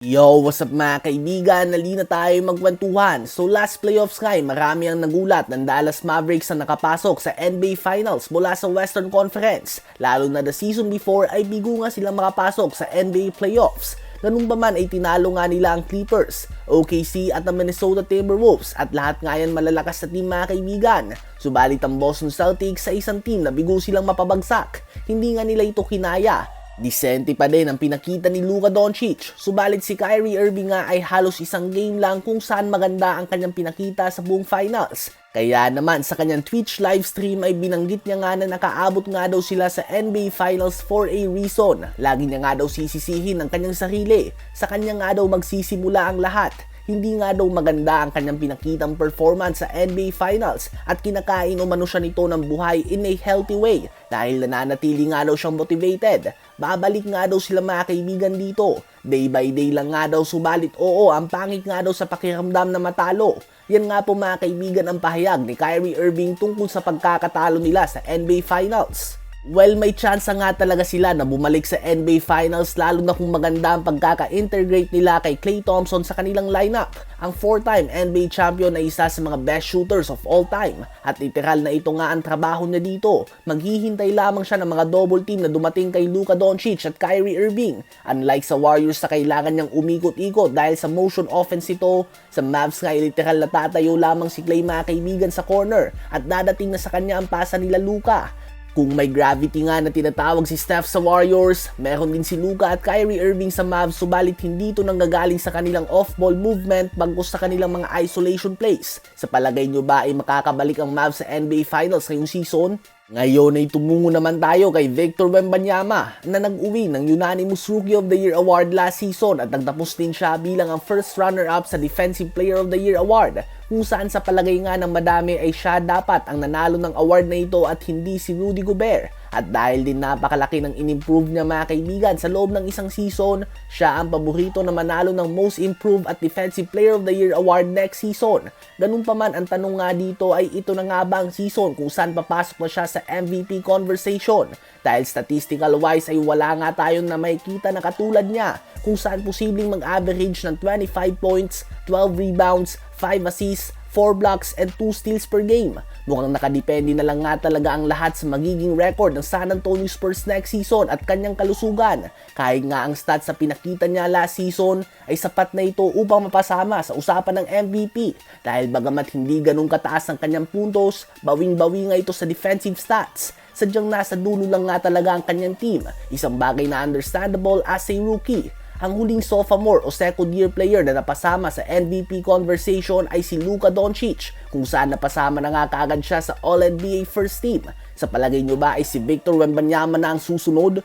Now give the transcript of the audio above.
Yo, what's up mga kaibigan? Nali na tayo magkwentuhan. So last playoffs nga marami ang nagulat ng Dallas Mavericks na nakapasok sa NBA Finals mula sa Western Conference. Lalo na the season before ay bigo nga silang makapasok sa NBA Playoffs. Ganun pa man ay tinalo nga nila ang Clippers, OKC at ang Minnesota Timberwolves at lahat nga yan malalakas sa team mga kaibigan. Subalit ang Boston Celtics sa isang team na bigo silang mapabagsak. Hindi nga nila ito kinaya. Disente pa din ang pinakita ni Luka Doncic, subalit si Kyrie Irving nga ay halos isang game lang kung saan maganda ang kanyang pinakita sa buong finals. Kaya naman sa kanyang Twitch livestream ay binanggit niya nga na nakaabot nga daw sila sa NBA Finals for a reason. Lagi niya nga daw sisisihin ang kanyang sarili, sa kanya nga daw magsisimula ang lahat. Hindi nga daw maganda ang kanyang pinakitang performance sa NBA Finals at kinakain umano siya nito ng buhay in a healthy way dahil nananatili nga daw siyang motivated. Babalik nga daw sila mga kaibigan dito. Day by day lang nga daw, subalit oo, ang pangit nga daw sa pakiramdam na matalo. Yan nga po mga kaibigan ang pahayag ni Kyrie Irving tungkol sa pagkakatalo nila sa NBA Finals. Well, may chance nga talaga sila na bumalik sa NBA Finals lalo na kung maganda ang pagkaka-integrate nila kay Klay Thompson sa kanilang lineup. Ang 4-time NBA champion ay isa sa mga best shooters of all time at literal na ito nga ang trabaho niya dito. Maghihintay lamang siya ng mga double team na dumating kay Luka Doncic at Kyrie Irving. Unlike sa Warriors na kailangan niyang umikot-ikot dahil sa motion offense ito, sa Mavs nga ay literal na tatayo lamang si Klay mga kaibigan sa corner at dadating na sa kanya ang pasa nila Luka. Kung may gravity nga na tinatawag si Steph sa Warriors, meron din si Luka at Kyrie Irving sa Mavs, subalit hindi ito nanggagaling sa kanilang off-ball movement bagkus sa kanilang mga isolation plays. Sa palagay nyo ba ay makakabalik ang Mavs sa NBA Finals ngayong season? Ngayon ay tumungo naman tayo kay Victor Wembanyama na nag-uwi ng Unanimous Rookie of the Year Award last season at nagtapos din siya bilang ang first runner-up sa Defensive Player of the Year Award, kung saan sa palagay nga ng madami ay siya dapat ang nanalo ng award na ito at hindi si Rudy Gobert. At dahil din napakalaki ng in-improve niya mga kaibigan sa loob ng isang season, siya ang paborito na manalo ng Most Improved at Defensive Player of the Year Award next season. Ganun pa man, ang tanong nga dito ay ito na nga ba ang season kung saan papasok na siya sa MVP conversation? Dahil statistical wise ay wala nga tayong na makikita na katulad niya kung saan posibleng mag-average ng 25 points, 12 rebounds, 5 assists, 4 blocks and 2 steals per game. Mukhang nakadepende na lang nga talaga ang lahat sa magiging record ng San Antonio Spurs next season at kanyang kalusugan. Kahit nga ang stats sa pinakita niya last season ay sapat na ito upang mapasama sa usapan ng MVP. Dahil bagamat hindi ganun kataas ang kanyang puntos, bawing-bawi nga ito sa defensive stats. Sadyang nasa dulo lang nga talaga ang kanyang team, isang bagay na understandable as a rookie. Ang huling sophomore o second year player na napasama sa MVP conversation ay si Luka Doncic, kung saan napasama na nga kaagad siya sa All-NBA First Team. Sa palagay nyo ba ay si Victor Wembanyama na ang susunod?